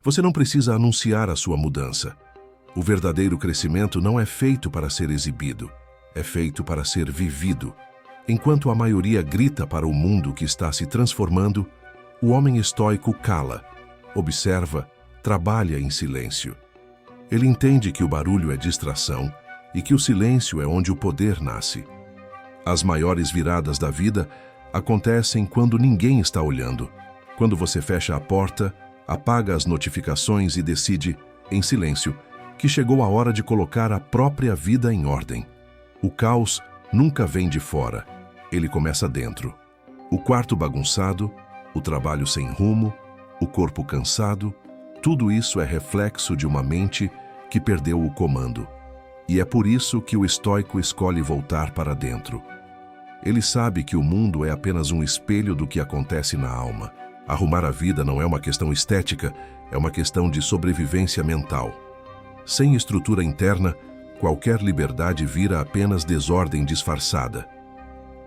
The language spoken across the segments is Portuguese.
Você não precisa anunciar a sua mudança. O verdadeiro crescimento não é feito para ser exibido, é feito para ser vivido. Enquanto a maioria grita para o mundo que está se transformando, o homem estoico cala, observa, trabalha em silêncio. Ele entende que o barulho é distração e que o silêncio é onde o poder nasce. As maiores viradas da vida acontecem quando ninguém está olhando. Quando você fecha a porta, apaga as notificações e decide, em silêncio, que chegou a hora de colocar a própria vida em ordem. O caos nunca vem de fora, ele começa dentro. O quarto bagunçado, o trabalho sem rumo, o corpo cansado, tudo isso é reflexo de uma mente que perdeu o comando. E é por isso que o estoico escolhe voltar para dentro. Ele sabe que o mundo é apenas um espelho do que acontece na alma. Arrumar a vida não é uma questão estética, é uma questão de sobrevivência mental. Sem estrutura interna, qualquer liberdade vira apenas desordem disfarçada.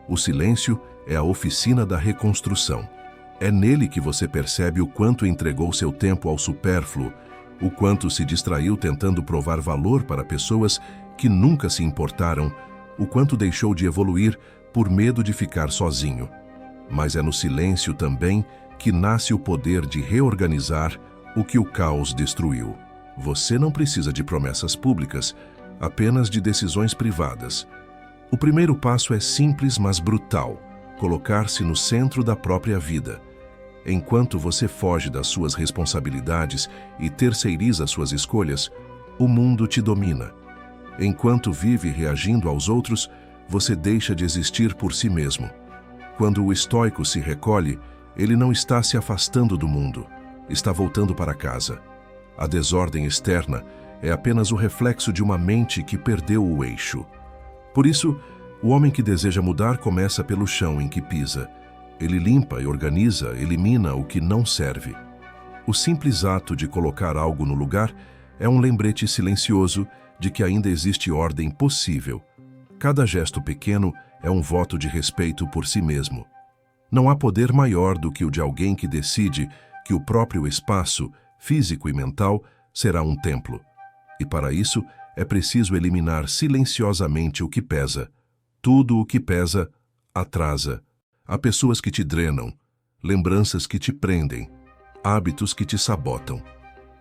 O silêncio é a oficina da reconstrução. É nele que você percebe o quanto entregou seu tempo ao supérfluo, o quanto se distraiu tentando provar valor para pessoas que nunca se importaram, o quanto deixou de evoluir por medo de ficar sozinho. Mas é no silêncio também que nasce o poder de reorganizar o que o caos destruiu. Você não precisa de promessas públicas, apenas de decisões privadas. O primeiro passo é simples, mas brutal: colocar-se no centro da própria vida. Enquanto você foge das suas responsabilidades e terceiriza suas escolhas, o mundo te domina. Enquanto vive reagindo aos outros, você deixa de existir por si mesmo. Quando o estoico se recolhe, ele não está se afastando do mundo, está voltando para casa. A desordem externa é apenas o reflexo de uma mente que perdeu o eixo. Por isso, o homem que deseja mudar começa pelo chão em que pisa. Ele limpa e organiza, elimina o que não serve. O simples ato de colocar algo no lugar é um lembrete silencioso de que ainda existe ordem possível. Cada gesto pequeno é um voto de respeito por si mesmo. Não há poder maior do que o de alguém que decide que o próprio espaço, físico e mental, será um templo. E para isso, é preciso eliminar silenciosamente o que pesa. Tudo o que pesa atrasa. Há pessoas que te drenam, lembranças que te prendem, hábitos que te sabotam.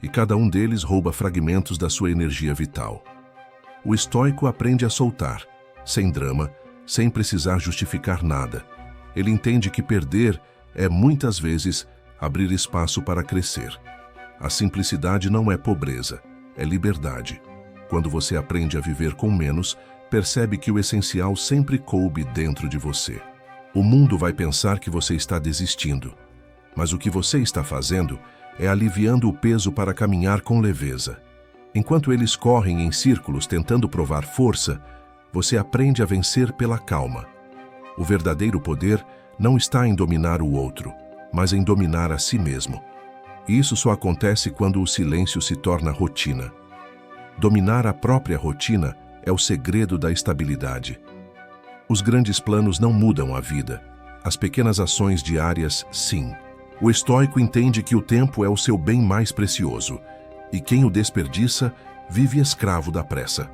E cada um deles rouba fragmentos da sua energia vital. O estoico aprende a soltar, sem drama, sem precisar justificar nada. Ele entende que perder é, muitas vezes, abrir espaço para crescer. A simplicidade não é pobreza, é liberdade. Quando você aprende a viver com menos, percebe que o essencial sempre coube dentro de você. O mundo vai pensar que você está desistindo, mas o que você está fazendo é aliviando o peso para caminhar com leveza. Enquanto eles correm em círculos tentando provar força, você aprende a vencer pela calma. O verdadeiro poder não está em dominar o outro, mas em dominar a si mesmo. E isso só acontece quando o silêncio se torna rotina. Dominar a própria rotina é o segredo da estabilidade. Os grandes planos não mudam a vida. As pequenas ações diárias, sim. O estoico entende que o tempo é o seu bem mais precioso, e quem o desperdiça vive escravo da pressa.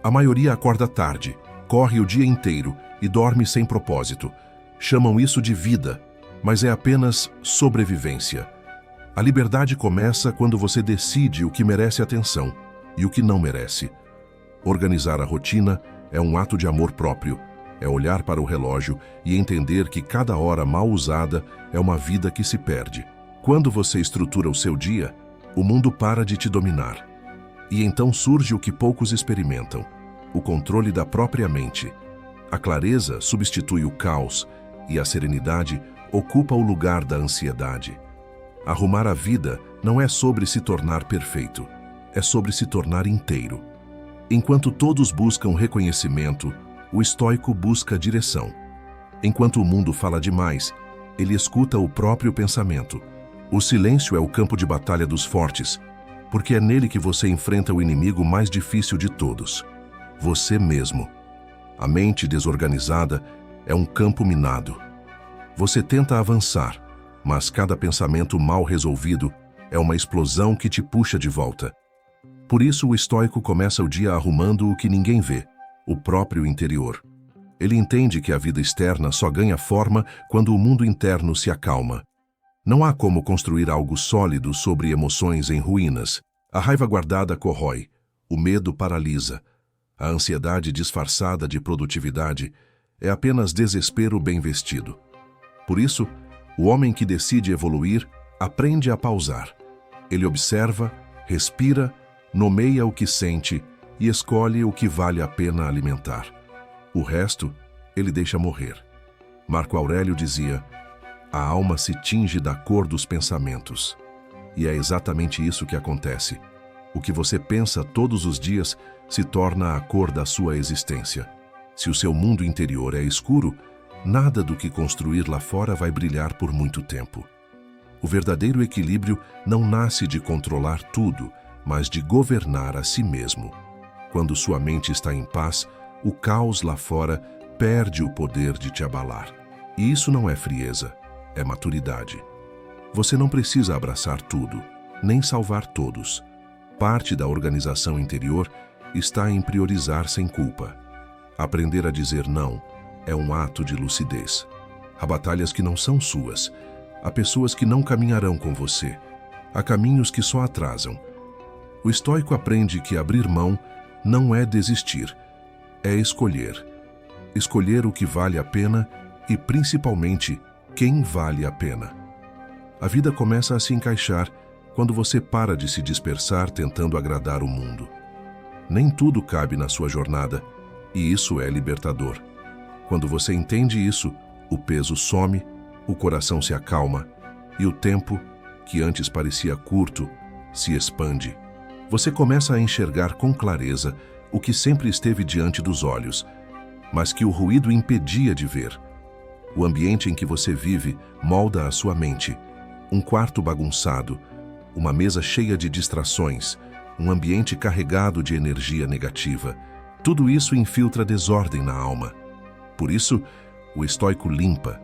A maioria acorda tarde, corre o dia inteiro e dorme sem propósito. Chamam isso de vida, mas é apenas sobrevivência. A liberdade começa quando você decide o que merece atenção e o que não merece. Organizar a rotina é um ato de amor próprio. É olhar para o relógio e entender que cada hora mal usada é uma vida que se perde. Quando você estrutura o seu dia, o mundo para de te dominar. E então surge o que poucos experimentam: o controle da própria mente. A clareza substitui o caos e a serenidade ocupa o lugar da ansiedade. Arrumar a vida não é sobre se tornar perfeito, é sobre se tornar inteiro. Enquanto todos buscam reconhecimento, o estoico busca direção. Enquanto o mundo fala demais, ele escuta o próprio pensamento. O silêncio é o campo de batalha dos fortes, porque é nele que você enfrenta o inimigo mais difícil de todos: você mesmo. A mente desorganizada é um campo minado. Você tenta avançar, mas cada pensamento mal resolvido É uma explosão que te puxa de volta. Por isso, o estoico começa o dia arrumando o que ninguém vê, o próprio interior. Ele entende que a vida externa só ganha forma quando o mundo interno se acalma. Não há como construir algo sólido sobre emoções em ruínas. A raiva guardada corrói, o medo paralisa. A ansiedade disfarçada de produtividade é apenas desespero bem vestido. Por isso, o homem que decide evoluir aprende a pausar. Ele observa, respira, nomeia o que sente e escolhe o que vale a pena alimentar. O resto, ele deixa morrer. Marco Aurélio dizia: a alma se tinge da cor dos pensamentos. E é exatamente isso que acontece. O que você pensa todos os dias se torna a cor da sua existência. Se o seu mundo interior é escuro, nada do que construir lá fora vai brilhar por muito tempo. O verdadeiro equilíbrio não nasce de controlar tudo, mas de governar a si mesmo. Quando sua mente está em paz, o caos lá fora perde o poder de te abalar. E isso não é frieza, é maturidade. Você não precisa abraçar tudo, nem salvar todos. Parte da organização interior está em priorizar sem culpa. Aprender a dizer não é um ato de lucidez. Há batalhas que não são suas. Há pessoas que não caminharão com você. Há caminhos que só atrasam. O estoico aprende que abrir mão não é desistir, é escolher. Escolher o que vale a pena e, principalmente, quem vale a pena. A vida começa a se encaixar quando você para de se dispersar tentando agradar o mundo. Nem tudo cabe na sua jornada, e isso é libertador. Quando você entende isso, o peso some, o coração se acalma, e o tempo, que antes parecia curto, se expande. Você começa a enxergar com clareza o que sempre esteve diante dos olhos, mas que o ruído impedia de ver. O ambiente em que você vive molda a sua mente. Um quarto bagunçado, uma mesa cheia de distrações, um ambiente carregado de energia negativa. Tudo isso infiltra desordem na alma. Por isso, o estoico limpa,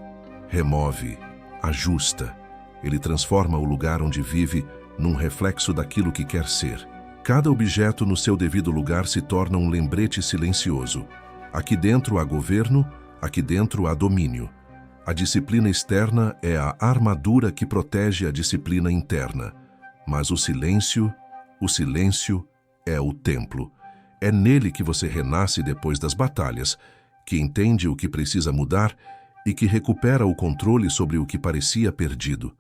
remove, ajusta. Ele transforma o lugar onde vive num reflexo daquilo que quer ser. Cada objeto no seu devido lugar se torna um lembrete silencioso. Aqui dentro há governo, aqui dentro há domínio. A disciplina externa é a armadura que protege a disciplina interna. Mas o silêncio é o templo. É nele que você renasce depois das batalhas, que entende o que precisa mudar e que recupera o controle sobre o que parecia perdido.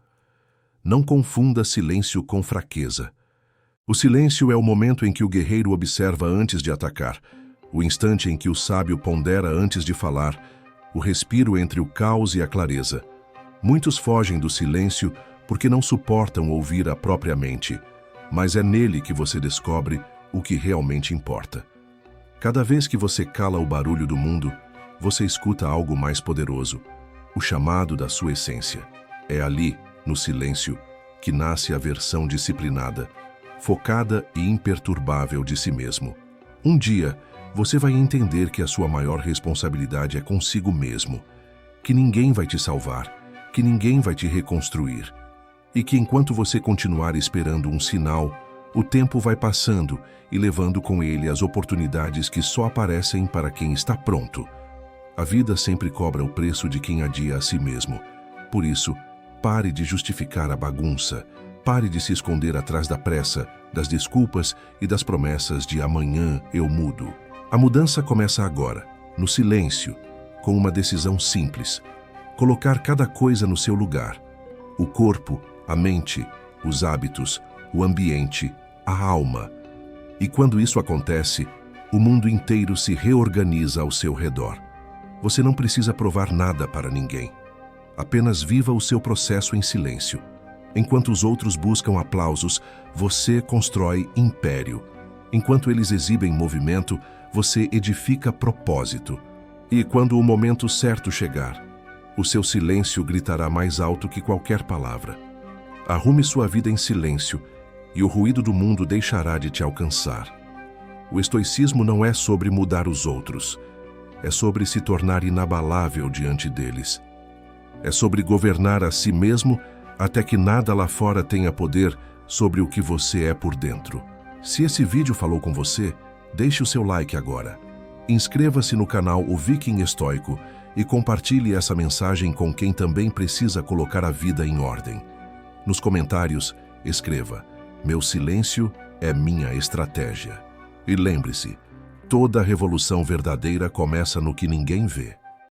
Não confunda silêncio com fraqueza. O silêncio é o momento em que o guerreiro observa antes de atacar, o instante em que o sábio pondera antes de falar, o respiro entre o caos e a clareza. Muitos fogem do silêncio porque não suportam ouvir a própria mente, mas é nele que você descobre o que realmente importa. Cada vez que você cala o barulho do mundo, você escuta algo mais poderoso, o chamado da sua essência. É ali, no silêncio, que nasce a versão disciplinada, focada e imperturbável de si mesmo. Um dia, você vai entender que a sua maior responsabilidade é consigo mesmo, que ninguém vai te salvar, que ninguém vai te reconstruir, e que enquanto você continuar esperando um sinal, o tempo vai passando e levando com ele as oportunidades que só aparecem para quem está pronto. A vida sempre cobra o preço de quem adia a si mesmo. Por isso, pare de justificar a bagunça, pare de se esconder atrás da pressa, das desculpas e das promessas de amanhã eu mudo. A mudança começa agora, no silêncio, com uma decisão simples: colocar cada coisa no seu lugar. O corpo, a mente, os hábitos, o ambiente, a alma. E quando isso acontece, o mundo inteiro se reorganiza ao seu redor. Você não precisa provar nada para ninguém. Apenas viva o seu processo em silêncio. Enquanto os outros buscam aplausos, você constrói império. Enquanto eles exibem movimento, você edifica propósito. E quando o momento certo chegar, o seu silêncio gritará mais alto que qualquer palavra. Arrume sua vida em silêncio e o ruído do mundo deixará de te alcançar. O estoicismo não é sobre mudar os outros, é sobre se tornar inabalável diante deles. É sobre governar a si mesmo até que nada lá fora tenha poder sobre o que você é por dentro. Se esse vídeo falou com você, deixe o seu like agora. Inscreva-se no canal O Viking Estoico e compartilhe essa mensagem com quem também precisa colocar a vida em ordem. Nos comentários, escreva: "Meu silêncio é minha estratégia." E lembre-se, toda revolução verdadeira começa no que ninguém vê.